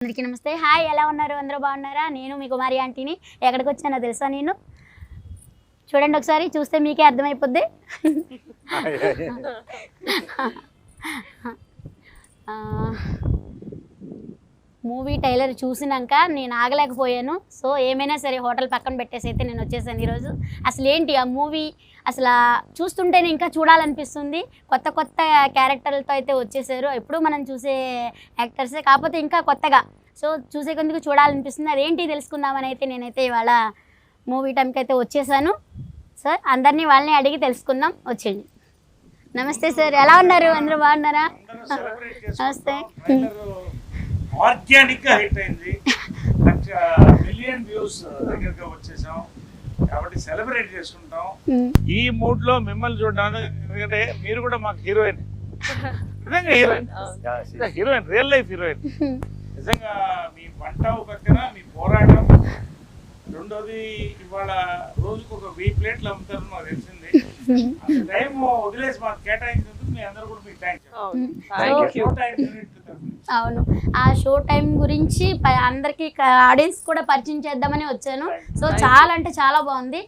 అందరికీ నమస్తే. హాయ్, ఎలా ఉన్నారు? అందరూ బాగున్నారా? నేను మీ కుమారి ఆంటీని. ఎక్కడికి వచ్చానో తెలుసా? నేను చూడండి, ఒకసారి చూస్తే మీకే అర్థమైపోద్ది. మూవీ టైలర్ చూసినాక నేను ఆగలేకపోయాను. సో ఏమైనా సరే హోటల్ పక్కన పెట్టేసి అయితే నేను వచ్చేసాను ఈరోజు. అసలు ఏంటి ఆ మూవీ, అసలు చూస్తుంటేనే ఇంకా చూడాలనిపిస్తుంది. కొత్త కొత్త క్యారెక్టర్లతో అయితే వచ్చేసారు. ఎప్పుడు మనం చూసే యాక్టర్సే, కాకపోతే ఇంకా కొత్తగా. సో చూసే కొందుకు చూడాలనిపిస్తుంది. అదేంటి తెలుసుకుందామని అయితే నేనైతే ఇవాళ మూవీ టైంకి అయితే వచ్చేసాను. సార్ అందరినీ వాళ్ళని అడిగి తెలుసుకుందాం, వచ్చేయండి. నమస్తే సార్, ఎలా ఉన్నారు? అందరూ బాగున్నారా? నమస్తే. ఆర్గానిక్ గా హిట్ అయింది, మిలియన్ వ్యూస్ దగ్గరగా వచ్చేసాం కాబట్టి సెలబ్రేట్ చేసుకుంటాం. ఈ మూడ్ లో మిమ్మల్ని చూడడానికి, ఎందుకంటే మీరు కూడా మాకు హీరోయిన్, నిజంగా హీరోయిన్, రియల్ లైఫ్ హీరోయిన్. నిజంగా మీ వంట పక్కన మీ పోరాటం, రెండోది ఇవాళ రోజుకు ఒక 1000 ప్లేట్లు అమ్ముతారు నాకు తెలిసింది. అంత టైం వదిలేసి మాకు కేటాయించినందుకు మీ అందరూ కూడా మీకు థ్యాంక్స్. అవును, ఆ షో టైం గురించి అందరికి ఆడియన్స్ కూడా పరిచయం చేద్దామని వచ్చాను. సో చాలా అంటే చాలా బాగుంది.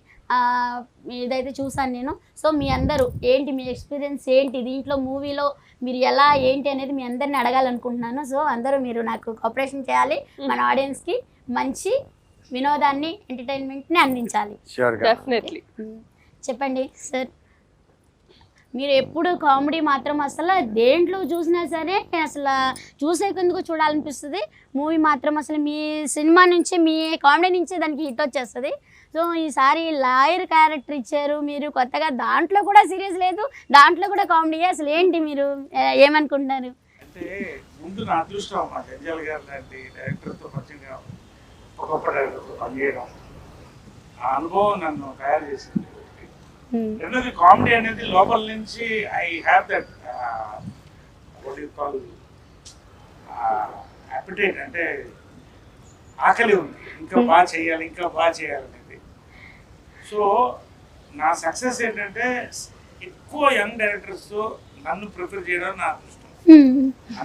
ఇదైతే చూసాను నేను. సో మీ అందరూ ఏంటి, మీ ఎక్స్పీరియన్స్ ఏంటి దీంట్లో, మూవీలో మీరు ఎలా ఏంటి అనేది మీ అందరిని అడగాలనుకుంటున్నాను. సో అందరూ మీరు నాకు కోఆపరేషన్ చేయాలి, మన ఆడియన్స్కి మంచి వినోదాన్ని, ఎంటర్టైన్మెంట్ని అందించాలి. చెప్పండి సార్, మీరు ఎప్పుడు కామెడీ మాత్రం అసలు దేంట్లో చూసినా సరే అసలు చూసేందుకు చూడాలనిపిస్తుంది. మూవీ మాత్రం అసలు మీ సినిమా నుంచి, మీ కామెడీ నుంచే దానికి హిట్ వచ్చేస్తుంది. సో ఈసారి లాయర్ క్యారెక్టర్ ఇచ్చారు మీరు కొత్తగా, దాంట్లో కూడా సీరియస్ లేదు, దాంట్లో కూడా కామెడీ. అసలు ఏంటి, మీరు ఏమనుకుంటున్నారు? అంటే ముందు నా అదృష్టం అమ్మా, జంజాల్ గారు లాంటి డైరెక్టర్తో పరిచయంగా గొప్ప డైరెక్టర్తో పనిచేయడం, ఆ అనుభవం నన్ను తయారు చేసింది. రెండోది కామెడీ అనేది లోపల నుంచి I have that what you call appetite, అంటే ఆకలి ఉంది, ఇంకా బాగా చేయాలి, ఇంకా బాగా చేయాలనేది. సో నా సక్సెస్ ఏంటంటే ఎక్కువ యంగ్ డైరెక్టర్స్తో నన్ను ప్రిపేర్ చేయడం నా అదృష్టం.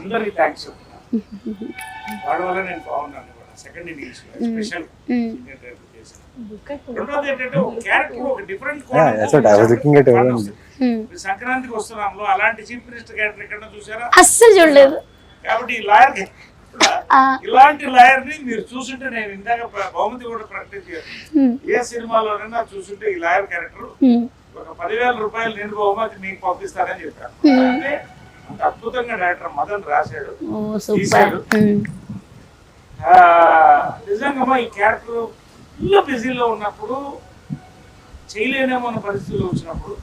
అందరికీ థ్యాంక్స్ చెప్తున్నాను, వాడి వల్ల నేను బాగున్నాను. Second innings special senior director చేశాను. రెండోది ఏంటంటే ఒక క్యారెక్టర్ ఒక డిఫరెంట్ సంక్రాంతికి వస్తున్నాంలో అలాంటి చీఫ్ మినిస్టర్ క్యారెక్టర్ ఎక్కడ చూసారా? అస్సలు చూడలేదు. కాబట్టి ఈ లాయర్, ఇలాంటి లాయర్ ని మీరు చూసుంటే, నేను ఇందాక బహుమతి కూడా ప్రకటించాను, ఏ సినిమాలోనైనా చూసుంటే ఈ లాయర్ క్యారెక్టర్ ఒక 10,000 రూపాయలు నేను బహుమతి మీకు పంపిస్తారని చెప్పాను. అంటే అంత అద్భుతంగా డైరెక్టర్ మదన్ రాశాడు, తీశాడు. నిజంగా ఈ క్యారెక్టర్ ఫుల్ బిజీలో ఉన్నప్పుడు, చేయలేనేమో అన్న పరిస్థితుల్లో వచ్చినప్పుడు,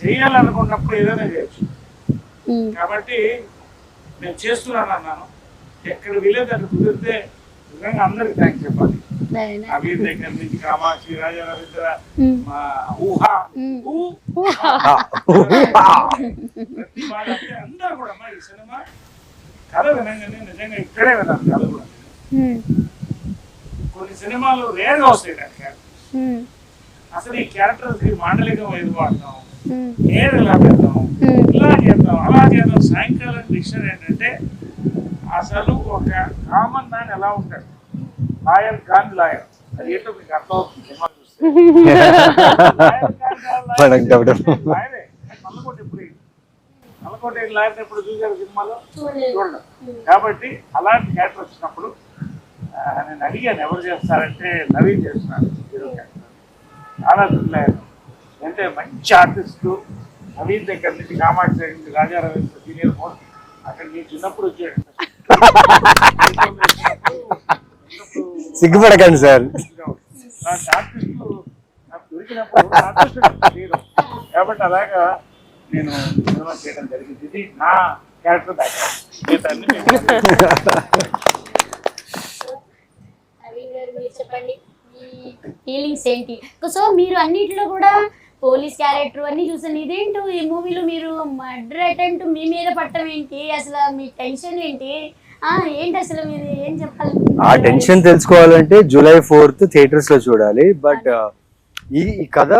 చేయాలనుకున్నప్పుడు ఏదైనా చేయొచ్చు. కాబట్టి నేను చేస్తున్నాను అన్నాను. ఎక్కడ వీలేదు అక్కడ కుదిరితే నిజంగా అందరికి థ్యాంక్స్ చెప్పాలి. నవీన్ దగ్గర నుంచి కామాక్షి, రాజా రవీంద్ర, మా ఊహా, ప్రతి వాళ్ళంటే అందరూ కూడా ఈ సినిమా కథ వినంగానే నిజంగా ఇక్కడే విన్నాను. కథ కూడా కొన్ని సినిమాలు రేర్గా వస్తాయి క్యారెక్టర్స్. అసలు ఈ క్యారెక్టర్స్ మాండలికం ఏది వాడతాం, ఏది ఎలా పెడతాం, ఇలా చేద్దాం, అలా చేద్దాం. సాయంకాలం డిక్షన్ ఏంటంటే అసలు ఒక కామన్ మ్యాన్ ఎలా ఉంటాడు, లాయర్ గాంధీ లాయర్, అది ఏంటో మీకు అర్థం అవుతుంది సినిమా చూస్తే. నల్లకోట లాయర్ ఎప్పుడు చూసారు సినిమాలో? చూడండి. కాబట్టి అలాంటి క్యారెక్టర్ వచ్చినప్పుడు నేను అడిగాను ఎవరు చేస్తారంటే నవీన్ చేస్తున్నాను హీరో క్యారెక్టర్. చాలా థ్రిల్ అంటే మంచి ఆర్టిస్టు. నవీన్ దగ్గర నుంచి కామాక్షి దగ్గర నుంచి రాజా రవీంద్ర సీనియర్ మోస్ట్, అక్కడ నేను చిన్నప్పుడు వచ్చాడు. సిగ్గుపడకండి సార్, ఆర్టిస్టు నాకు దొరికినప్పుడు హీరో కాబట్టి అలాగా నేను సినిమా చేయడం జరిగింది. ఇది నా క్యారెక్టర్ బ్యాక్గ్రౌండ్. చెప్పండి ఫీలింగ్స్ ఏంటి? సో మీరు అన్నిటిలో కూడా పోలీస్ క్యారెక్టర్ అన్ని చూసాను. ఇదేంటో ఈ మూవీలో మీరు మర్డర్ అటెంప్ట్ మీ మీద పట్టడం ఏంటి? అసలు మీ టెన్షన్ ఏంటి? ఏంటి అసలు మీరు ఏం చెప్పాలి? ఆ టెన్షన్ తెలుసుకోవాలంటే July 4th థియేటర్స్ లో చూడాలి. బట్ ఈ కథ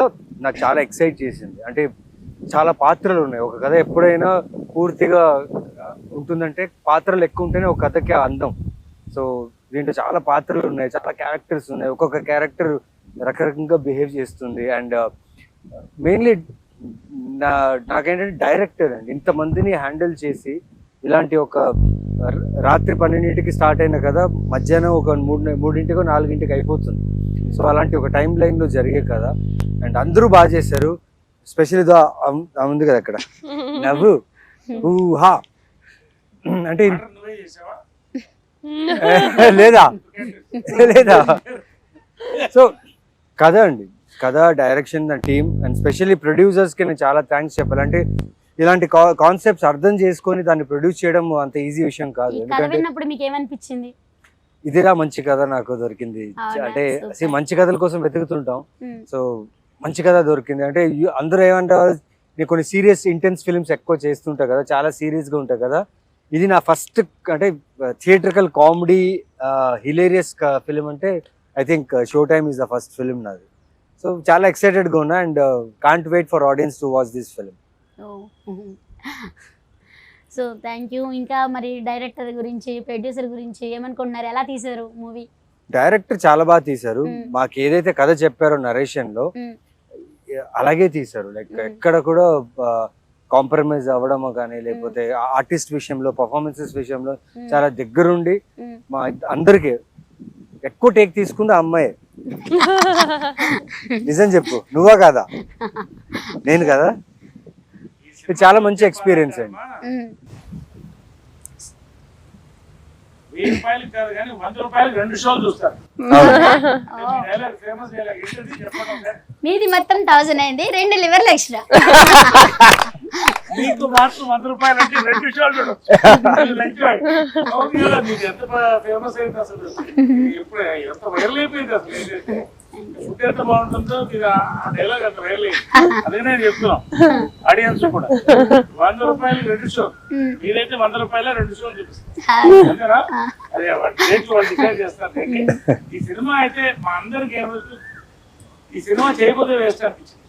నాకు చాలా ఎక్సైట్ చేసింది. అంటే చాలా పాత్రలు ఉన్నాయి. ఒక కథ ఎప్పుడైనా పూర్తిగా ఉంటుందంటే పాత్రలు ఎక్కువ ఉంటేనే ఒక కథకి అందం. సో దీంట్లో చాలా పాత్రలు ఉన్నాయి, చాలా క్యారెక్టర్స్ ఉన్నాయి, ఒక్కొక్క క్యారెక్టర్ రకరకంగా బిహేవ్ చేస్తుంది. అండ్ మెయిన్లీ నాకేంటంటే డైరెక్టర్ అండి ఇంతమందిని హ్యాండిల్ చేసి ఇలాంటి ఒక రాత్రి 12ంటికి స్టార్ట్ అయిన కదా మధ్యాహ్నం ఒక 3ంటికో 4ంటికి అయిపోతుంది. సో అలాంటి ఒక టైం లైన్లో జరిగే కదా. అండ్ అందరూ బాగా చేశారు. స్పెషల్ ఉంది కదా అక్కడ నవ్వు ఊహా అంటే నువ్వే చేసావా? లేదా లేదా. సో కథ అండి, కథ, డైరెక్షన్, టీమ్ అండ్ స్పెషల్లీ ప్రొడ్యూసర్స్కి నేను చాలా థ్యాంక్స్ చెప్పాలి. అంటే ఇలాంటి కాన్సెప్ట్స్ అర్థం చేసుకొని దాన్ని ప్రొడ్యూస్ చేయడం అంత ఈజీ విషయం కాదు. ఈ కథ ఎందుకంటే విన్నప్పుడు మీకు ఏమనిపించింది? ఇదిరా మంచి కథ నాకు దొరికింది. అవునా? అంటే Super. మంచి కథల కోసం వెతుకుతుంటాం. మ్మ్. సో మంచి కథ దొరికింది. అంటే అందరూ ఏమంటారు, నేను కొన్ని సీరియస్ ఇంటెన్స్ ఫిల్మ్స్ ఎక్కువ చేస్తుంటా కదా, చాలా సీరియస్గా ఉంటాయి కదా. ఇది నా ఫస్ట్ అంటే థియేట్రికల్ కామెడీ హిలేరియస్ ఫిలిం అంటే I think show time is the first film నాది. సో చాలా ఎక్సైటెడ్గా ఉన్నా and can't wait for audience to watch this film. So thank you. ఇంకా మరి డైరెక్టర్ గురించి, ప్రొడ్యూసర్ గురించి ఏమనుకుంటున్నారు? ఎలా తీశారు మూవీ? డైరెక్టర్ చాలా బాగా తీశారు. మ్మ్. మాకు ఏదైతే కథ చెప్పారో నరేషన్లో అలాగే తీశారు. లైక్ ఎక్కడ కూడా కాంప్రమైజ్ అవ్వడమో కానీ లేకపోతే ఆర్టిస్ట్ విషయంలో, పర్ఫార్మెన్సెస్ విషయంలో చాలా దగ్గరుండి మా అందరికి ఎక్కువ టేక్ తీసుకుంది ఆ అమ్మాయి. నిజం చెప్పు, నువ్వా కాదా? నేను కదా. ఇది చాలా మంచి ఎక్స్పీరియన్స్ అండి. 1000 రూపాయలు కాదు కానీ 100 రూపాయలు 2 షోలు చూస్తారు. ఫేమస్ డైలాగ్ ఏంటది చెప్పడం సార్? మీది మొత్తం 1000 అయింది, 2 లివర్లు ఎక్స్ట్రా. మీకు మాత్రం 100 రూపాయలు అంటే 2 షోలు చూడొచ్చు. మీకు ఎంత ఫేమస్ అయింది అసలు, ఎప్పుడు ఎంత వైరల్ అయిపోయింది అసలు. ఏంటంటే ఫుడ్ ఎంత బాగుంటుందో మీరు ఆ డైలాగ్ అంత వైరల్ అయింది. అదే నేను చెప్తున్నాం ఆడియన్స్ కూడా. 100 రూపాయలు 2 షోలు, మీరైతే 100 రూపాయల 2 షోలు చూపిస్తారు. అంతేనా? అదే రేట్లు వాళ్ళు డిసైడ్ చేస్తారు. ఈ సినిమా అయితే మా అందరికి ఏమవుతుంది, ఈ సినిమా చేయకపోతే వేస్ట్ అనిపించింది,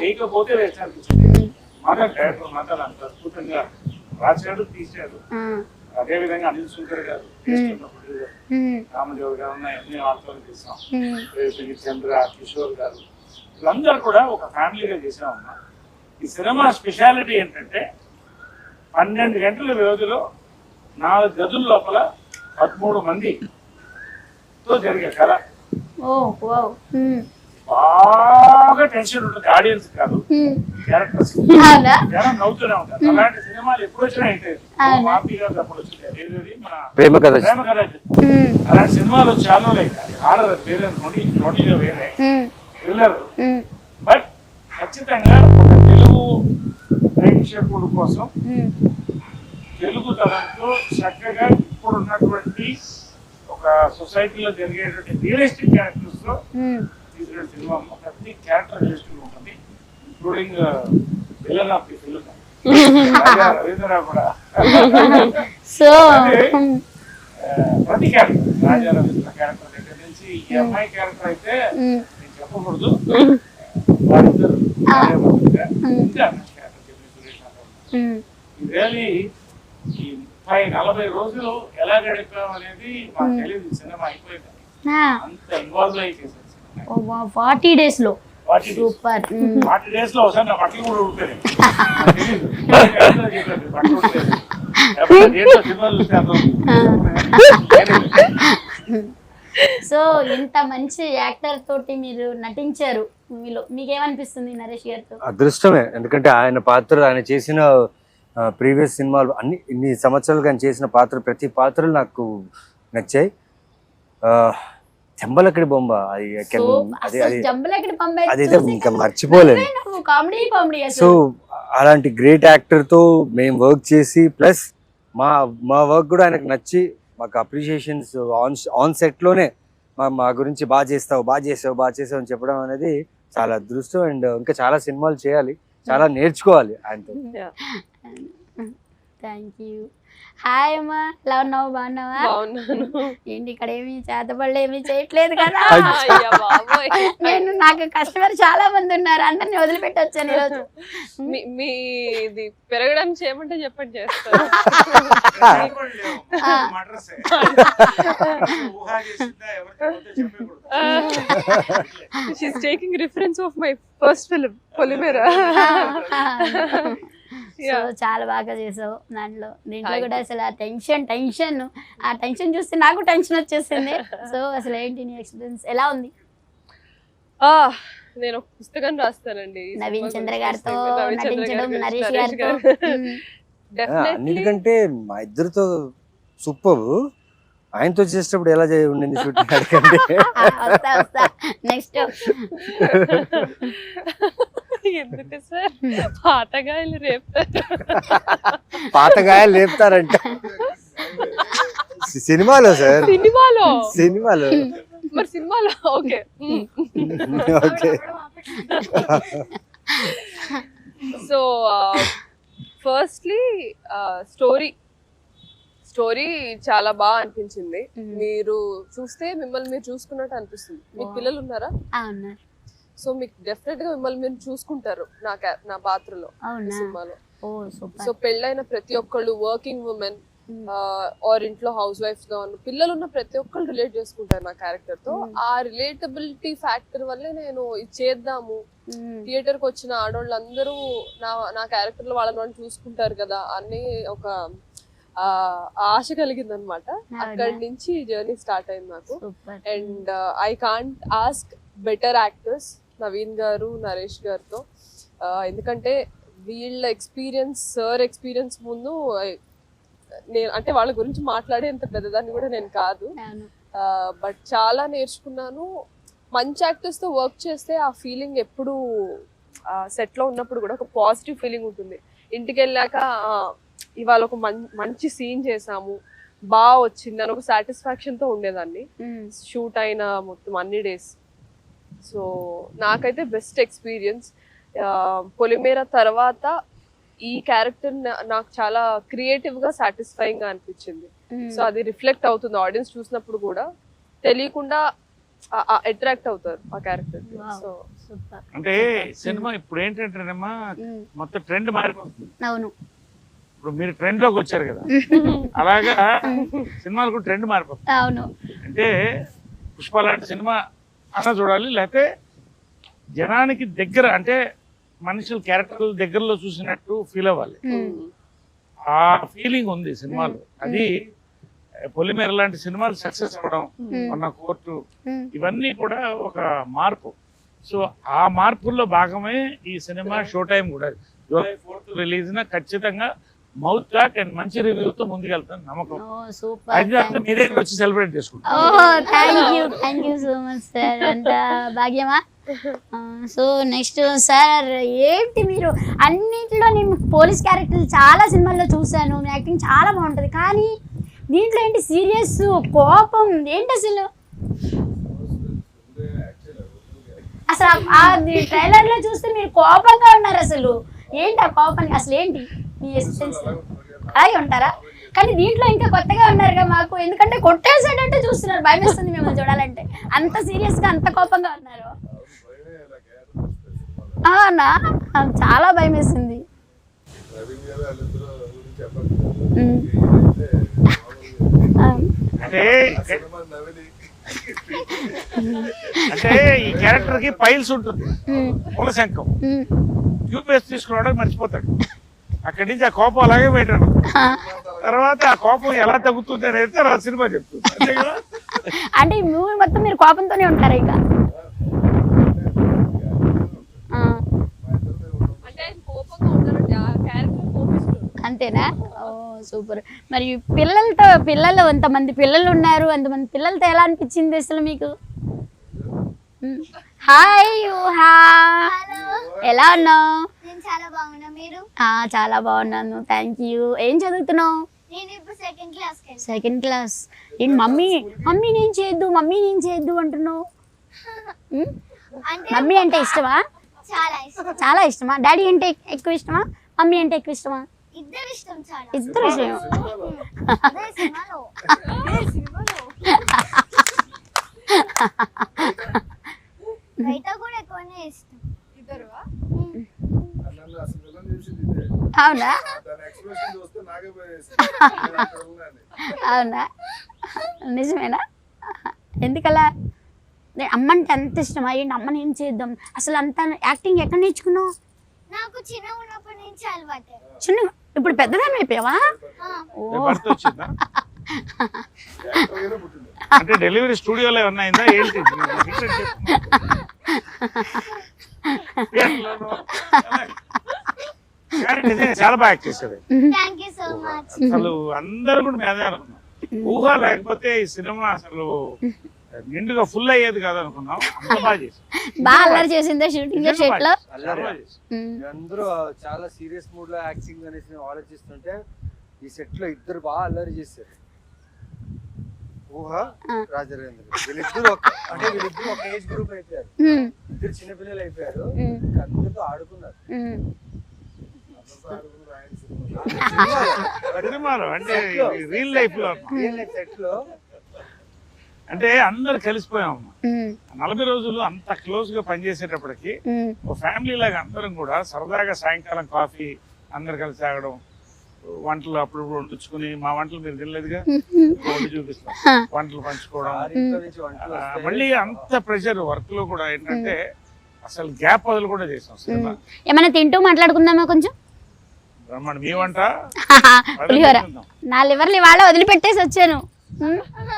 చేయకపోతే వేస్ట్ అనిపించింది. మదన్ డైరెక్టర్ మదన్ అంత అద్భుతంగా రాశాడు, తీశాడు. అదేవిధంగా అనిల్ శంకర్ గారు, రామదేవ్ గారు ఉన్నాయి, అన్ని వార్తలు తీసాం. చంద్ర, కిషోర్ గారు, వీళ్ళందరూ కూడా ఒక ఫ్యామిలీగా చేసామన్నా. ఈ సినిమా స్పెషాలిటీ ఏంటంటే 12 గంటల వ్యవధిలో 4 గదుల లోపల 13 మందితో జరిగే కథ. బాగా టెన్షన్ ఉంటుంది ఆడియన్స్ కాదు, క్యారెక్టర్స్ జనం నవ్వుతూనే ఉంటారు. అలాంటి సినిమాలు ఎప్పుడు వచ్చినా అయితే మాపి గారు అప్పుడు వచ్చింది మన ప్రేమ కథ. అలాంటి సినిమాలు చాలా లైక్ హారర్ వేరే నోటిగా వేరే థ్రిల్లర్. బట్ ఖచ్చితంగా ఒక తెలుగు ప్రేక్షకుడు కోసం తెలుగు తరంతో చక్కగా ఇప్పుడున్నటువంటి ఒక సొసైటీలో జరిగేటువంటి రియలిస్టిక్ క్యారెక్టర్స్ తో తీసిన సినిమా. ప్రతి క్యారెక్టర్ రియలిస్టిక్ ఉంటుంది, including villain of the film Ravindra కూడా. సో ప్రతి క్యారెక్టర్, రాజా రవీంద్ర క్యారెక్టర్ దగ్గర నుంచి ఈ అమ్మాయి క్యారెక్టర్ అయితే నేను చెప్పకూడదు, వాళ్ళిద్దరు రియలీ ఈ 30-40 రోజులు ఎలా గడిపాం అనేది మాకు తెలియదు. సినిమా అయిపోయింది, అంత ఇన్వాల్వ్ అయి చేశారు. 40 days లో సూపర్. 40 days లో ఒకసారి నా బట్టలు కూడా ఊడిపోయాయి. సో ఇంత మంచి యాక్టర్ తోటి మీరు నటించారు మూవీలో, మీకేమనిపిస్తుంది నరేష్ గారితో? అదృష్టమే, ఎందుకంటే ఆయన పాత్ర, ఆయన చేసిన ప్రీవియస్ సినిమాలు ఇన్ని సంవత్సరాలుగా ఆయన చేసిన ప్రతి పాత్రలు నాకు నచ్చాయి. చెంబలక్కడి బొమ్మ అదైతే ఇంకా మర్చిపోలేను. సో అలాంటి గ్రేట్ యాక్టర్ తో మేము వర్క్ చేసి ప్లస్ మా వర్క్ కూడా ఆయనకు నచ్చి మాకు అప్రిషియేషన్స్ ఆన్ సెట్ లోనే మా గురించి బాగా చేసావు అని చెప్పడం అనేది చాలా అదృష్టం. అండ్ ఇంకా చాలా సినిమాలు చేయాలి, చాలా నేర్చుకోవాలి ఆయనతో. Thank you. హాయ్ అమ్మా, ఎలా ఉన్నావు? బాగున్నావా? బాగున్నాను. ఏంటి ఇక్కడ ఏమి చేతబడులు ఏమి చేయట్లేదు కదా? అయ్యా బాబోయ్. నాకు కస్టమర్ చాలా మంది ఉన్నారు, అందరిని వదిలిపెట్టి వచ్చాను ఈరోజు. మీది పెరగడానికి చేయమంటే చెప్పండి చేస్తాను. She's taking reference of my first film Polimera. So చాలా బాగా చేసావు దీంట్లో కూడా అసలు ఆ టెన్షన్ చూస్తే నాకు టెన్షన్ వచ్చేసింది. సో అసలు ఏంటి నీ ఎక్స్పీరియన్స్ ఎలా ఉంది? నేను ఒక పుస్తకం రాస్తానండి నవీన్ చంద్ర గారితో నటించడం, నరేష్ గారితో. అన్నిటికంటే మా ఇద్దరితో సూపర్. ఆయనతో చేసేటప్పుడు ఎలా ఉండింది షూటింగ్ అడగండి. వస్తా నెక్స్ట్. ఎందుకు సార్ పాతగాయలు రేపుతారు? పాతగాయలు లేపుతారంట సినిమాలో సార్. సినిమాలో మరి సినిమాలో okay. Okay. So firstly story చాలా బాగా అనిపించింది. మీరు చూస్తే మిమ్మల్ని మీరు చూసుకున్నట్టు అనిపిస్తుంది. మీకు పిల్లలు ఉన్నారా? సో మీకు డెఫినెట్ గా మిమ్మల్ని మీరు చూసుకుంటారు నా పాత్రలో సినిమాలో. సో పెళ్ళైన ప్రతి ఒక్కళ్ళు, వర్కింగ్ ఉమెన్ ఆర్ ఇంట్లో హౌస్ వైఫ్స్ గా ఉన్న పిల్లలు ఉన్న ప్రతి ఒక్కళ్ళు రిలేట్ చేసుకుంటారు నా క్యారెక్టర్ తో. ఆ రిలేటబిలిటీ ఫ్యాక్టర్ వల్లే నేను ఇది చేద్దాము, థియేటర్ కి వచ్చిన ఆడవాళ్ళందరూ నా క్యారెక్టర్ లో వాళ్ళని చూసుకుంటారు కదా అని ఒక ఆశ కలిగింది అనమాట. అక్కడి నుంచి జర్నీ స్టార్ట్ అయింది నాకు. And I can't ask better actors Naveen గారు, నరేష్ గారితో. ఎందుకంటే వీళ్ళ సార్ ఎక్స్పీరియన్స్ ముందు నేను అంటే వాళ్ళ గురించి మాట్లాడేంత పెద్దదాన్ని కూడా నేను కాదు. బట్ చాలా నేర్చుకున్నాను. మంచి యాక్టర్స్ తో వర్క్ చేస్తే ఆ ఫీలింగ్ ఎప్పుడు సెట్ లో ఉన్నప్పుడు కూడా ఒక పాజిటివ్ ఫీలింగ్ ఉంటుంది. ఇంటికి వెళ్ళాక ఇవాళ ఒక మంచి సీన్ చేసాము, బాగా వచ్చింది అని ఒక సాటిస్ఫాక్షన్ తో ఉండేదాన్ని షూట్ అయిన మొత్తం అన్ని డేస్. సో నాకైతే బెస్ట్ ఎక్స్పీరియన్స్. పొలిమేర తర్వాత ఈ క్యారెక్టర్ నాకు చాలా క్రియేటివ్ గా సాటిస్ఫైయింగ్ గా అనిపించింది. సో అది రిఫ్లెక్ట్ అవుతుంది ఆడియన్స్ చూసినప్పుడు కూడా, తెలియకుండా అట్రాక్ట్ అవుతారు ఆ క్యారెక్టర్. సో అంటే సినిమా ఇప్పుడు ఏంటంటేనమ్మా మొత్తం ట్రెండ్ మారిపోతుంది. అవును, ఇప్పుడు మీరు ట్రెండ్ లోకి వచ్చారు కదా, అలాగా సినిమాలు కూడా ట్రెండ్ మారిపోతుంది. అవును, అంటే పుష్ప లాంటి సినిమా అన్న చూడాలి, లేకపోతే జనానికి దగ్గర అంటే మనుషుల క్యారెక్టర్ల దగ్గరలో చూసినట్టు ఫీల్ అవ్వాలి. ఆ ఫీలింగ్ ఉంది సినిమాలో. అది పొలిమేర లాంటి సినిమాలు సక్సెస్ అవ్వడం, మన కోర్టు, ఇవన్నీ కూడా ఒక మార్పు. సో ఆ మార్పుల్లో భాగమే ఈ సినిమా షో టైం కూడా. జూలై 4th రిలీజ్ ఖచ్చితంగా మౌత్ టాక్ అండ్ మంచి రివ్యూతో ముందుకెళ్తాను నమ్మకం. అది మీ దగ్గర వచ్చి సెలబ్రేట్ చేసుకుంటాం. Thank you so much sir. అంత భాగ్యమా. సో నెక్స్ట్ సార్, ఏంటి మీరు అన్నింటిలో నేను పోలీస్ క్యారెక్టర్ చాలా సినిమాల్లో చూశాను, మీ యాక్టింగ్ చాలా బాగుంటుంది, కానీ దీంట్లో ఏంటి సీరియస్ కోపం ఏంటి అసలు? అసలు ట్రైలర్ లో చూస్తే మీరు కోపంగా ఉన్నారు. అసలు ఏంటి ఆ కోపానికి అసలు ఏంటి మీ ఎక్స్పీరియన్స్? అలాగే ఉంటారా? కానీ దీంట్లో ఇంకా కొత్తగా ఉన్నారుగా మాకు, ఎందుకంటే కొట్టేసేటట్టు చూస్తున్నారు, భయం వేస్తుంది మిమ్మల్ని చూడాలంటే. అంత సీరియస్ గా అంత కోపంగా ఉన్నారు. అవునా, చాలా భయం వేసింది. అంటే ఈ క్యారెక్టర్ కి పైల్స్ ఉంటుంది, మూలశంఖం. యూపీఎస్ తీసుకోవడానికి మర్చిపోతాడు. అక్కడి నుంచి ఆ కోపం అలాగే పెట్టాడు. తర్వాత ఆ కోపం ఎలా తగ్గుతుంది అనేది తర్వాత సినిమా చెప్తుంది, అంతే కదా? అంటే ఈ మూవీ మొత్తం మీరు కోపంతోనే ఉంటారు ఇక? అంతేనా? ఓ సూపర్. మరి పిల్లలు ఎంతమంది పిల్లలు ఉన్నారు, అంతమంది పిల్లలతో ఎలా అనిపించింది అసలు మీకు? హాయ్, ఎలా ఉన్నావు? చాలా బాగున్నాను, థ్యాంక్ యూ. ఏం చదువుతున్నావు? Second class. ఏంటి మమ్మీ నేను చేయొద్దు అంటున్నావు? మమ్మీ అంటే ఇష్టమా? చాలా ఇష్టమా? డాడీ అంటే ఎక్కువ ఇష్టమా, మమ్మీ అంటే ఎక్కువ ఇష్టమా? ఇద్దరు ఇష్టం చాలా. ఇద్దరు అదే సినిమాలో. బయట కూడా ఎక్కువనే ఇష్టం. అవునా అవునా నిజమేనా? ఎందుకలా? అమ్మంటే అంత ఇష్టమా? ఏంటి అమ్మని ఏం చేద్దాం అసలు? అంత యాక్టింగ్ ఎక్కడ నేర్చుకున్నావు? నాకు చిన్న ఉన్నప్పటి నుంచి అలవాటు. చిన్న ఇప్పుడు పెద్దదాన్ని అయిపోయావా? భర్త వచ్చిందా? అంటే డెలివరీ స్టూడియోలో ఏమన్నా అయిందా ఏంటి? చాలా బాగా యాక్ట్ చేసేది. Thank you so much. అసలు అందరూ కూడా మేమే అనుకున్నాం. ఊహ లేకపోతే ఈ సినిమా అసలు నిండుగా ఫుల్ అయ్యేది కాదు అనుకున్నాం. అంత బాగా చేసి బాగా అల్లరి చేసిందా షూటింగ్ సెట్ లో? అందరూ చాలా సీరియస్ మూడ్ లో యాక్టింగ్ అనేసి ఆలోచిస్తుంటే ఈ సెట్ లో ఇద్దరు బాగా అల్లరి చేశారు. ఊహ రాజరేంద్ర వీళ్ళిద్దరు అంటే వీళ్ళిద్దరు ఒక ఏజ్ గ్రూప్ అయిపోయారు. ఇద్దరు చిన్నపిల్లలు అయిపోయారు. అందరితో ఆడుకున్నారు. అంటే రియల్ లైఫ్ లో సెట్ లో అంటే అందరు కలిసిపోయాం. 40 రోజులు అంత క్లోజ్ గా పనిచేసేటప్పటికి ఒక ఫ్యామిలీ లాగా అందరం కూడా సరదాగా సాయంకాలం కాఫీ అందరు కలిసి తాగడం, వంటలు అప్పుడు వండుకుని మా వంటలు మీరు తినలేదుగా వండి చూపిస్తాం, వంటలు పంచుకోవడం. మళ్ళీ అంత ప్రెషర్ వర్క్ లో కూడా ఏంటంటే అసలు గ్యాప్ వదులు కూడా చేసాం సినిమా. ఏమైనా తింటూ మాట్లాడుకుందామా కొంచెం? బ్రహ్మాండ మీ వంట పులిహోర. నా లివర్లు ఇవాళ వదిలిపెట్టేసి వచ్చాను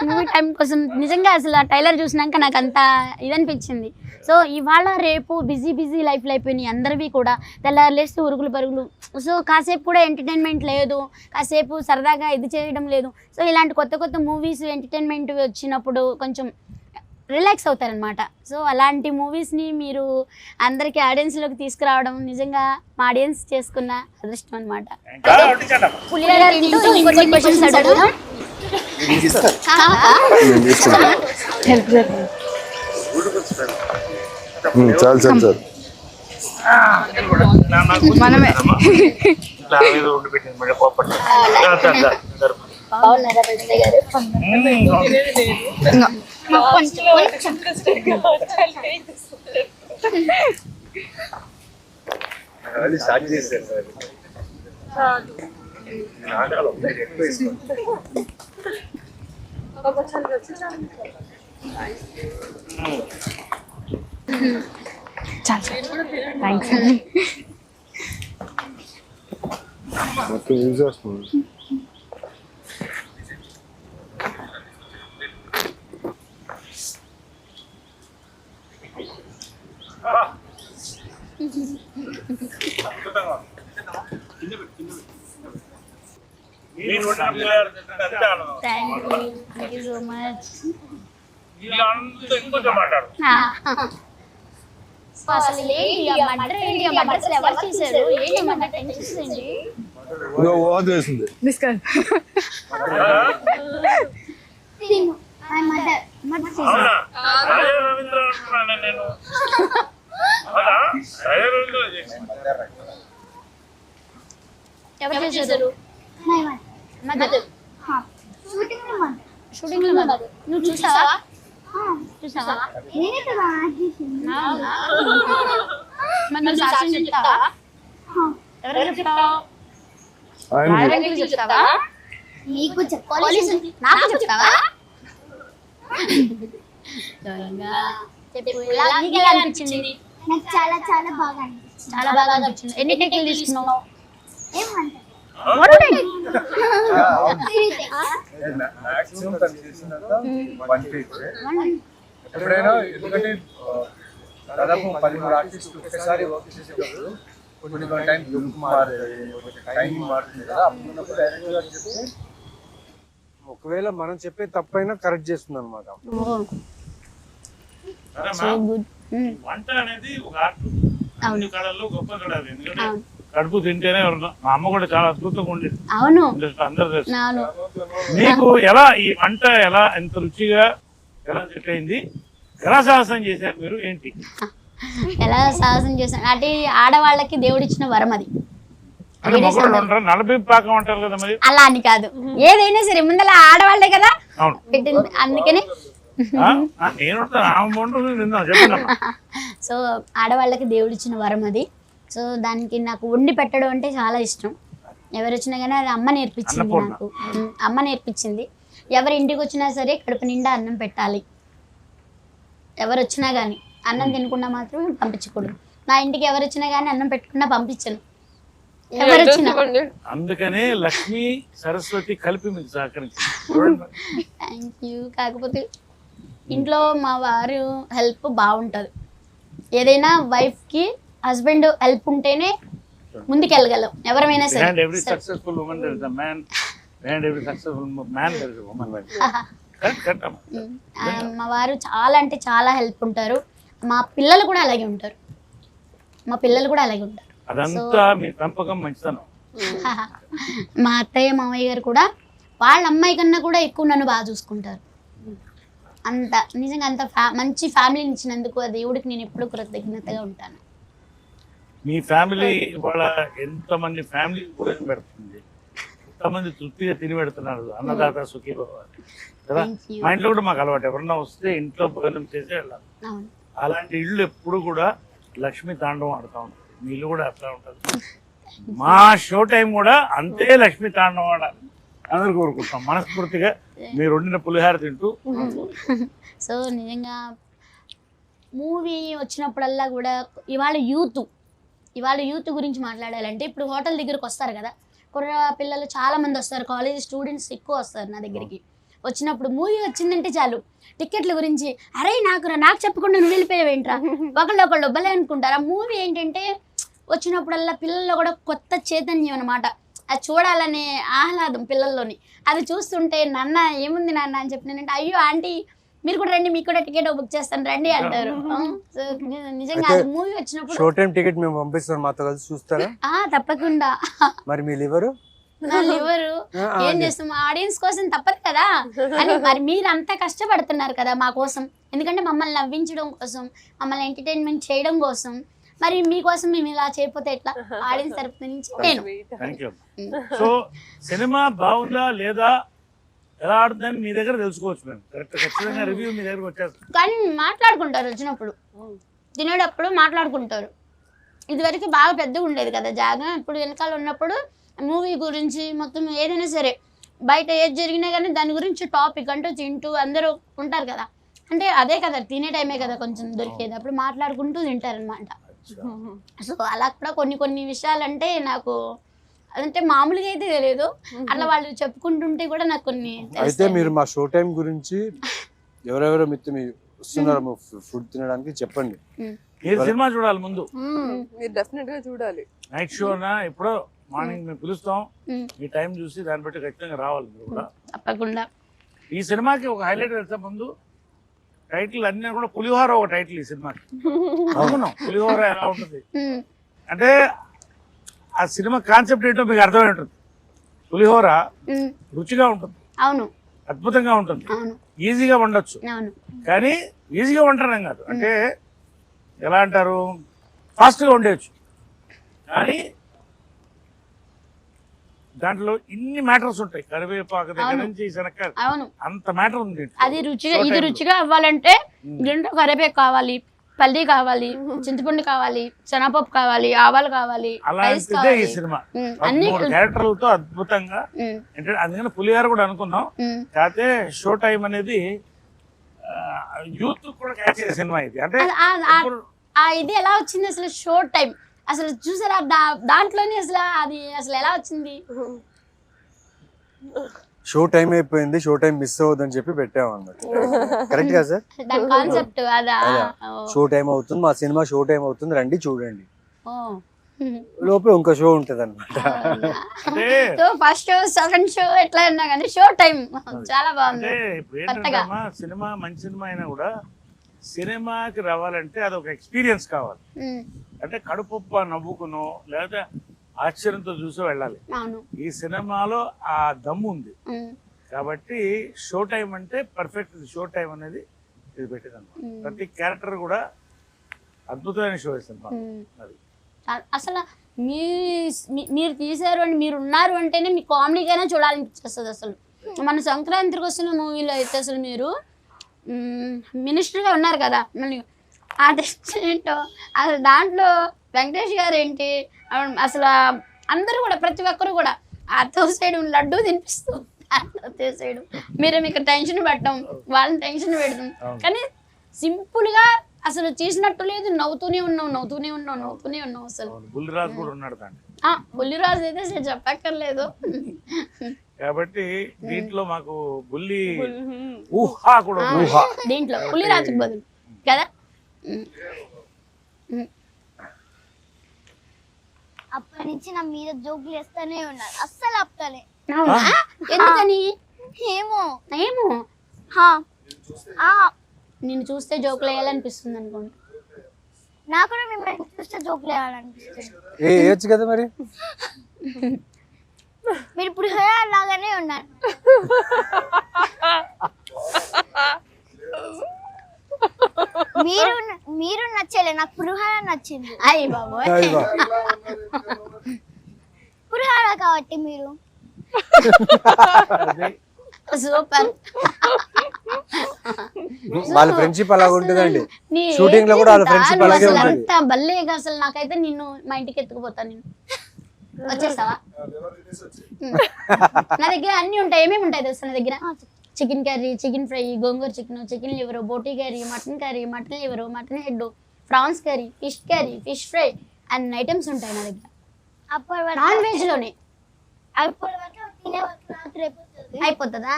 మూవీ టైం కోసం. నిజంగా అసలు ఆ టైలర్ చూసినాక నాకు అంత ఇదనిపించింది. సో ఇవాళ రేపు బిజీ లైఫ్లో అయిపోయినాయి అందరివి కూడా. తెల్లారులేస్తే ఉరుగులు పరుగులు. సో కాసేపు కూడా ఎంటర్టైన్మెంట్ లేదు, కాసేపు సరదాగా ఇది చేయడం లేదు. సో ఇలాంటి కొత్త మూవీస్ ఎంటర్టైన్మెంట్ వచ్చినప్పుడు కొంచెం రిలాక్స్ అవుతారనమాట. సో అలాంటి మూవీస్ని మీరు అందరికీ ఆడియన్స్లోకి తీసుకురావడం నిజంగా మా ఆడియన్స్ చేసుకున్న అదృష్టం అనమాట. పులిహోర తింటూ ఇంకొన్ని క్వశ్చన్స్ అడుగుదాం. చాలు మనమే స్టార్ట్ చేశారు సార్. థ్యాంక్స్ అండి. మొత్తం యూజ్ చేస్తున్నాను. Thank you so much. అసలు ఏంటి మర్డర్ అసలు ఎవరు చేశారు? ఏంటి మర్డర్ టెన్షన్స్ ఏంటి? వేసింది ఎవరు చేశారు? షూటింగ్ లో నువ్వు చూసావా? నేనే కదా యాక్ట్ చేసింది. మరి నువ్వు సాక్ష్యం చెప్తావా? ఎవరికి చెప్తావా? చెప్తావా? నీకు చెప్పాలి. నాకు చెప్తావా? చెప్పు, నీకు ఎలా అనిపించింది? నాకు చాలా చాలా బాగా అనిపించింది. చాలా బాగా అనిపించింది. ఎన్ని టేకులు తీసుకున్నావు? ఏమంటారు? ఎప్పుడైనా ఎందుకంటే దాదాపు 13 ఆర్టిస్టులు ఒకసారి వర్క్ చేసేటప్పుడు కొన్ని టైం టైం మారుతుంది కదా. అప్పుడు డైరెక్టర్ గారు చెప్తే ఒకవేళ మనం చెప్పే తప్పైనా కరెక్ట్ చేస్తుంది అనమాట. వంట అనేది ఒక ఆర్ట్. అన్ని కళల్లో గొప్ప కళ అది. ఎందుకంటే కడుపు తింటేనే మా అమ్మ కూడా చాలా అద్భుతంగా ఉండేది. అవును, అందరూ తెలుసు. మీకు ఎలా ఈ వంట ఎలా ఎంత రుచిగా ఎలా సెట్ అయింది? ఎలా సాహసం చేశారు మీరు? ఏంటి ఎలా సాహసం చేశాను అంటే ఆడవాళ్ళకి దేవుడిచ్చిన వరం అది. అంటే మొగోళ్ళు ఉంటారు 40 పాకం అంటారు కదా మరి. అలా అని కాదు, ఏదైనా సరే ముందర ఆడవాళ్లే కదా అవును. పెట్టింది, అందుకని నేను చెప్పండి. సో ఆడవాళ్ళకి దేవుడు ఇచ్చిన వరం అది. సో దానికి నాకు వండి పెట్టడం అంటే చాలా ఇష్టం. ఎవరు వచ్చినా కానీ అది అమ్మ నేర్పించింది నాకు. అమ్మ నేర్పించింది. ఎవరి ఇంటికి వచ్చినా సరే కడుపు నిండా అన్నం పెట్టాలి. ఎవరు వచ్చినా కానీ అన్నం తినకుండా మాత్రం పంపించకూడదు. నా ఇంటికి ఎవరు వచ్చినా కానీ అన్నం పెట్టకుండా పంపించను. ఎవరు వచ్చినా. అందుకనే లక్ష్మి సరస్వతి కలిపి మీకు సహకరించింది. Thank you. కాకపోతే ఇంట్లో మా వారు హెల్ప్ బాగుంటుంది. ఏదైనా వైఫ్కి హస్బెండ్ హెల్ప్ ఉంటేనే ముందుకెళ్ళగలం ఎవరైనా సరే. Behind every successful woman there is a man. Behind every successful man there is a woman. Correct. మా వారు చాలా అంటే చాలా హెల్ప్ ఉంటారు. మా పిల్లలు కూడా అలాగే ఉంటారు. అదంతా మీ పెంపకం మంచితనం. మా అత్తయ్య మామయ్య గారు కూడా వాళ్ళ అమ్మాయి కన్నా కూడా ఎక్కువ నన్ను బాగా చూసుకుంటారు. అంత నిజంగా అంత మంచి ఫ్యామిలీని ఇచ్చినందుకు ఆ దేవుడికి నేను ఎప్పుడు కృతజ్ఞతగా ఉంటాను. మీ ఫ్యామిలీ వాళ్ళ ఎంతమంది ఫ్యామిలీ భోజనం పెడుతుంది, ఎంతమంది తృప్తిగా తిని పెడుతున్నారు. అన్నదాత సుఖీ భవ కదా. మా ఇంట్లో కూడా మాకు అలవాటు, ఎవరన్నా వస్తే ఇంట్లో భోజనం చేసి వెళ్ళాలి. అలాంటి ఇళ్ళు ఎప్పుడు కూడా లక్ష్మీ తాండవం ఆడుతూ ఉంటుంది. మీ ఇల్లు కూడా అట్లా ఉంటుంది. మా షో టైం కూడా అంతే లక్ష్మీ తాండవం ఆడాలి అందరు కోరుకుంటాం మనస్ఫూర్తిగా. మీరు వండిన పులిహార తింటూ. సో నిజంగా మూవీ వచ్చినప్పుడల్లా కూడా ఇవాళ యూత్ గురించి మాట్లాడాలంటే, ఇప్పుడు హోటల్ దగ్గరకు వస్తారు కదా, కుర్ర పిల్లలు చాలా మంది వస్తారు, కాలేజ్ స్టూడెంట్స్ ఎక్కువ వస్తారు నా దగ్గరికి. వచ్చినప్పుడు మూవీ వచ్చిందంటే చాలు టికెట్ల గురించి, అరే నాకు చెప్పకుండా నువ్వు వెళ్ళిపోయావేంట్రా, ఒకళ్ళు భలే అనుకుంటారు. ఆ మూవీ ఏంటంటే వచ్చినప్పుడల్లా పిల్లల్లో కూడా కొత్త చైతన్యం అనమాట. అది చూడాలనే ఆహ్లాదం పిల్లల్లోని. అది చూస్తుంటే నాన్న ఏముంది నాన్న అని చెప్పినానంటే, అయ్యో ఆంటీ మీరు కూడా రండి, మీకు కూడా టికెట్ బుక్ చేస్తాను రండి అంటారు. సో నిజంగా అది మూవీ వచ్చినప్పుడు షో టైం టికెట్ మేము పంపిస్తాం, మాతో కలిసి చూస్తారా? తప్పకుండా. మరి మీ లివరు ఏం చేస్తాం, ఆడియన్స్ కోసం తప్పదు కదా. అని మరి మీరు అంతా కష్టపడుతున్నారు కదా మా కోసం, ఎందుకంటే మమ్మల్ని నవ్వించడం కోసం, మమ్మల్ని ఎంటర్టైన్మెంట్ చేయడం కోసం. మరి మీకోసం మేము ఇలా చేయకపోతే ఎట్లా? ఆడియన్స్ తరపు నుంచి నేను. సో సినిమా బాగుందా లేదా ఎలా ఆడుతుందని మీ దగ్గర తెలుసుకోవచ్చు. మేము ఖచ్చితంగా రివ్యూ మీ దగ్గరకు వచ్చేస్తాం. కానీ మాట్లాడుకుంటారు వచ్చినప్పుడు, తినేటప్పుడు మాట్లాడుకుంటారు. ఇదివరకు బాగా పెద్దగా ఉండేది కదా జాగా. ఇప్పుడు వెనకాల ఉన్నప్పుడు మూవీ గురించి మొత్తం ఏదైనా సరే బయట ఏది జరిగినా కానీ దాని గురించి టాపిక్ అంటూ తింటూ అందరూ ఉంటారు కదా. అంటే అదే కదా తినే టైమే కదా కొంచెం దొరికేది, అప్పుడు మాట్లాడుకుంటూ తింటారనమాట. సో అలా కూడా కొన్ని విషయాలు అంటే నాకు అదంటే మామూలుగా అయితే తెలియదు, అట్లా వాళ్ళు చెప్పుకుంటుంటే కూడా నాకు కొన్ని. అయితే మీరు మా షో టైం గురించి ఎవరెవరో మిత్రులు వస్తున్నారో ఫుడ్ తినడానికి చెప్పండి. మీరు సినిమా చూడాలి ముందు, మీరు డెఫినెట్ గా చూడాలి. నైట్ షోనా ఎప్పుడో మార్నింగ్ మేము పిలుస్తాం, మీ టైం చూసి దాన్ని బట్టి ఖచ్చితంగా రావాలి మీరు కూడా తప్పకుండా. ఈ సినిమాకి ఒక హైలైట్ వెళ్తే ముందు టైటిల్ అన్నీ కూడా పులిహోర ఒక టైటిల్ ఈ సినిమాకి. అవును, పులిహోర ఎలా ఉంటుంది అంటే ఆ సినిమా కాన్సెప్ట్ ఏంటో మీకు అర్థమై ఉంటుంది. పులిహోర రుచిగా ఉంటుంది, అవును, అద్భుతంగా ఉంటుంది, ఈజీగా వండొచ్చు. కానీ ఈజీగా వండడం కాదు, అంటే ఎలా అంటారు, ఫాస్ట్గా వండేయచ్చు. కానీ దాంట్లో ఇన్ని మ్యాటర్స్ ఉంటాయి, కరివేపాకు దగ్గర నుంచి శనక్కాయలు, అంత మ్యాటర్ ఉంది. అది రుచిగా అవ్వాలంటే దీంట్లో కరివేపాకు కావాలి, పల్లి కావాలి, చింతపండు కావాలి, శనగపప్పు కావాలి, ఆవాలు కావాలి. అలాంటిదే ఈ సినిమా, అన్ని క్యారెక్టర్లతో అద్భుతంగా. అందుకని పులిహార కూడా అనుకున్నాం. కాకపోతే షో టైం అనేది యూత్ కూడా క్యాచ్ చేసే సినిమా ఇది. అంటే ఇది ఎలా వచ్చింది అసలు షో టైం, అసలు చూసారా దాంట్లోనే అసలు ఎలా వచ్చింది? షో టైం అయిపోయింది, షో టైం మిస్ అవ్వదని చెప్పి పెట్టాము అన్నమాట. కరెక్ట్ గా సార్? దాని కాన్సెప్ట్ అదా, షో టైం అవుతుంది, మా సినిమా షో టైం అవుతుంది, రండి చూడండి. లోపల ఇంకో షో ఉంటది అనమాట. ఫస్ట్ షో సెకండ్ షో ఎట్లా అన్నా కానీ షో టైం చాలా బాగుంది. సినిమా మంచి సినిమా అయినా కూడా సినిమాకి రావాలంటే అదొక ఎక్స్పీరియన్స్ కావాలి. అంటే కడుపుప్ప నవ్వుకునో లేదా ఆశ్చర్యంతో చూసి వెళ్ళాలి. ఈ సినిమాలో ఆ దమ్ము ఉంది కాబట్టి షో టైం అంటే పర్ఫెక్ట్. షో టైం అనేది ఇది పెట్టేదన్నమాట. ప్రతి క్యారెక్టర్ కూడా అద్భుతమైన షో సినిమా. అసలు మీరు తీశారు అని మీరు ఉన్నారు అంటేనే మీ కామెడీకైనా చూడాలనిపించేస్తుంది అసలు. మన సంక్రాంతికి వస్తున్న మూవీలో అయితే అసలు మీరు మినిస్టర్గా ఉన్నారు కదా, మళ్ళీ ఆ టెస్ట్ ఏంటో అసలు దాంట్లో వెంకటేష్ గారు ఏంటి అసలు అందరూ కూడా ప్రతి ఒక్కరు కూడా ఆ తోసేయడు లడ్డూ తినిపిస్తూ తోసేయడు, మీరు మీకు టెన్షన్ పెట్టడం, వాళ్ళని టెన్షన్ పెడతాం, కానీ సింపుల్గా అసలు చేసినట్టు లేదు, నవ్వుతూనే ఉన్నాం అసలు. బుల్లిరాజు కూడా ఉన్నాడు దాంట్లో. బుల్లిరాజు అయితే అసలు చెప్పక్కర్లేదు. కాబట్టి దీంట్లో మాకు బుల్లి ఊహా కూడా ఊహా దీంట్లో బుల్లిరాజుకి బదులు కదా. అప్పటి నుంచి నా మీద జోకులు వేస్తూనే ఉన్నారు, అస్సలు ఆపుతానే. ఎందుకని ఏమో ఏమో నిన్ను చూస్తే జోకులు వేయాలనిపిస్తుంది అనుకోండి. నాకు కూడా మిమ్మల్ని చూస్తే జోకులు వేయాలనిపిస్తుంది. వేయచ్చు కదా మరి. మీరు ఇప్పుడు లాగానే ఉన్నారు. మీరు నచ్చలే, నాకు పులిహోర నచ్చింది. అయ్యి బాబోయ్, పులిహోర కాబట్టి మీరు సూపర్. వాళ్ళ ఫ్రెండ్షిప్ అలా ఉంటుందండి, షూటింగ్ లో కూడా వాళ్ళ ఫ్రెండ్షిప్ అలాగే ఉంటుంది. అంత బల్లేగా అసలు నాకైతే నిన్ను మా ఇంటికి ఎత్తుకుపోతాను. నేను వచ్చేస్తావా? నా దగ్గర అన్ని ఉంటాయి. ఏమేమి ఉంటాయి తెలుసా నా దగ్గర? Chicken curry, chicken fry, gongura chicken, chicken liver, boti curry, mutton liver, mutton head, prawns curry, fish fry అన్ని ఐటమ్స్ ఉంటాయి నా దగ్గర. నాన్ వెజ్ లోనే అయిపోతుందా?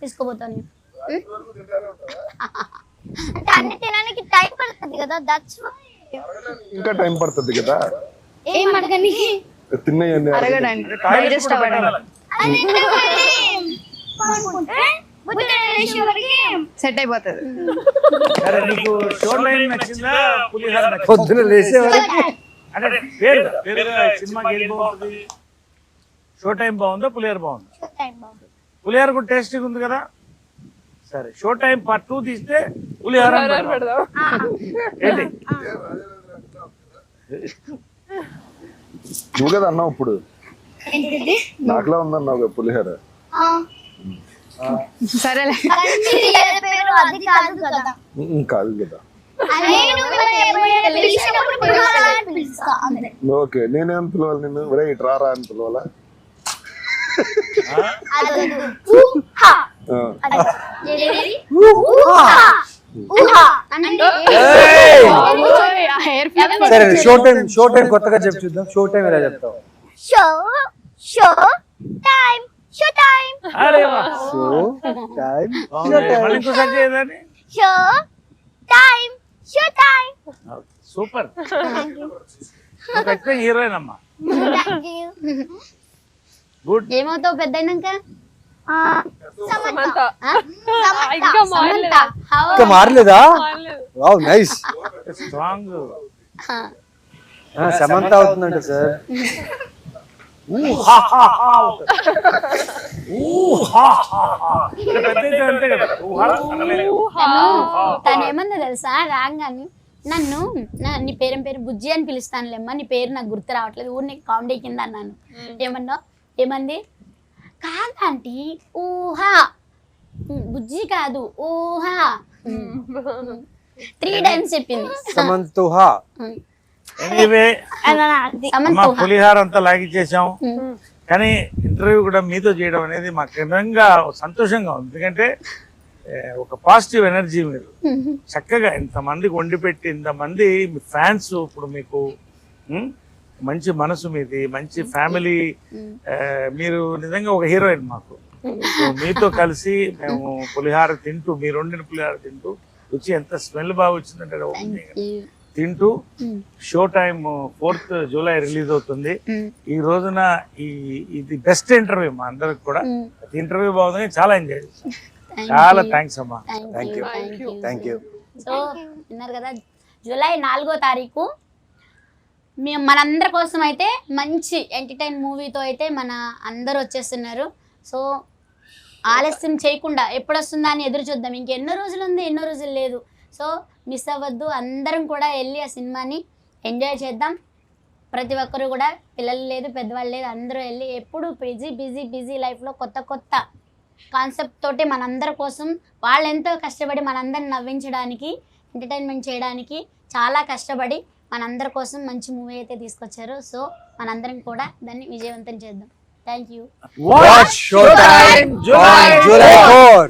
తీసుకోపోతాను. అన్ని తినడానికి టైం పడుతుంది కదా, దట్స్ ఇంకా టైం పడుతుంది కదా ఏమడగనికి తిన్నాయండి. సెట్ అయిపోతుంది. సరే, నీకు షో లైన్ నచ్చిందా పులిహార నచ్చిందా? పొద్దున లేసే అంటే పేరుగా సినిమాకి ఏది బాగుంటుంది? షో టైం బాగుందా పులిహార బాగుందా? పులిహార కూడా టేస్టీగా ఉంది కదా. సరే, షో టైం పార్ట్ 2 తీస్తే పులిహార పెడదాం. ఏంటి నువ్వు కదా అన్నావు ఇప్పుడు, నాకులా ఉందన్నావు పులిహోర. సరేలే, అది కాదు కదా. కాదు కదా. ఓకే, నేనేం పిలవాలి నిన్ను? ఒరే ఇటు రారా అని పిలవాలా? సరే, షో టైం కొత్తగా చెప్పు చూద్దాం. షో టైం ఎలా చెప్తావు? అరే వా, షో టైం బాగుంది. మళ్ళీ ఇంకోసారి చేయదని. సూపర్, ఖచ్చితంగా హీరోయిన్ అమ్మా. గుడ్. ఏమవుతావు పెద్ద అయినాక? సమంత. సమంత. ఇంకా మారలేదా? Wow, nice. స్ట్రాంగ్. సమంత అవుతుందంట సార్. తను ఏమన్నా తెలుసా, రాగాని నన్ను నీ పేరు బుజ్జి అని పిలుస్తానులేమ్మా, నీ పేరు నాకు గుర్తు రావట్లేదు, ఊరిని కామెడీ కింద అన్నాను. ఏమంది? కాదంటీ, ఊహా, బుజ్జి కాదు ఊహా, 3 times చెప్పింది. సమంతుహా. ఎనీవే, పులిహార అంతా లాగిచ్చేసాం, కానీ ఇంటర్వ్యూ కూడా మీతో చేయడం అనేది మాకు నిజంగా సంతోషంగా ఉంది. ఎందుకంటే ఒక పాజిటివ్ ఎనర్జీ, మీరు చక్కగా ఇంతమందికి వండి పెట్టి, ఇంతమంది ఫ్యాన్స్, ఇప్పుడు మీకు మంచి మనసు మీది, మంచి ఫ్యామిలీ, మీరు నిజంగా ఒక హీరోయిన్ మాకు. మీతో కలిసి మేము పులిహార తింటూ, మీరు వండిన పులిహార తింటూ, రుచి ఎంత స్మెల్ బాగా వచ్చిందంటే తింటూ, show time 4th July release అవుతుంది. ఈ రోజున ఇది బెస్ట్ ఇంటర్వ్యూ మా అందరికి కూడా. ఇంటర్వ్యూ బాగుంది, చాలా ఎంజాయ్ చేస్తాం. చాలా థ్యాంక్స్ అమ్మా. Thank you. సో విన్నారు కదా, జూలై 4వ తారీఖు మేము మనందరి కోసం అయితే మంచి ఎంటర్టైన్ మూవీతో అయితే మన అందరూ వచ్చేస్తున్నారు. సో ఆలస్యం చేయకుండా ఎప్పుడు వస్తుందా అని ఎదురు చూద్దాం. ఇంకెన్నో రోజులు ఉంది, ఎన్నో రోజులు లేదు. సో మిస్ అవ్వద్దు, అందరం కూడా వెళ్ళి ఆ సినిమాని ఎంజాయ్ చేద్దాం. ప్రతి ఒక్కరు కూడా పిల్లలు లేదు పెద్దవాళ్ళు లేదు అందరూ వెళ్ళి ఎప్పుడు బిజీ లైఫ్లో కొత్త కాన్సెప్ట్ తోటి మనందరి కోసం వాళ్ళు ఎంతో కష్టపడి మనందరిని నవ్వించడానికి ఎంటర్టైన్మెంట్ చేయడానికి చాలా కష్టపడి మనందరి కోసం మంచి మూవీ అయితే తీసుకొచ్చారు. సో మనందరం కూడా దాన్ని విజయవంతం చేద్దాం. Thank you. Watch Showtime on July 4.